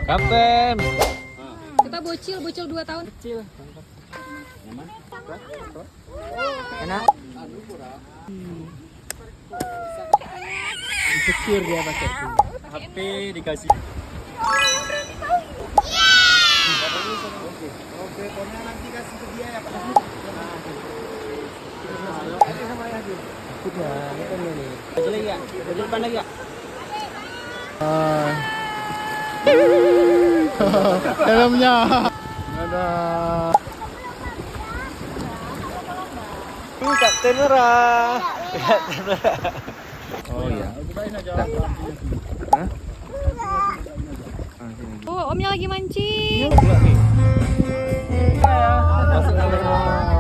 Kapten. Kita bocil 2 tahun. Kecil. Nyaman? Enak? Insecure dia pakai itu. HP dikasih. Oke, pokoknya nanti kasih ke dia ya Pak. Udah, ini kan ini. Baju lagi ya? Baju depan lagi ya? Dalamnya ada. Kapten merah. Kapten merah. Oh iya. Hah? Oh, omnya lagi mancing. Masuk dalam.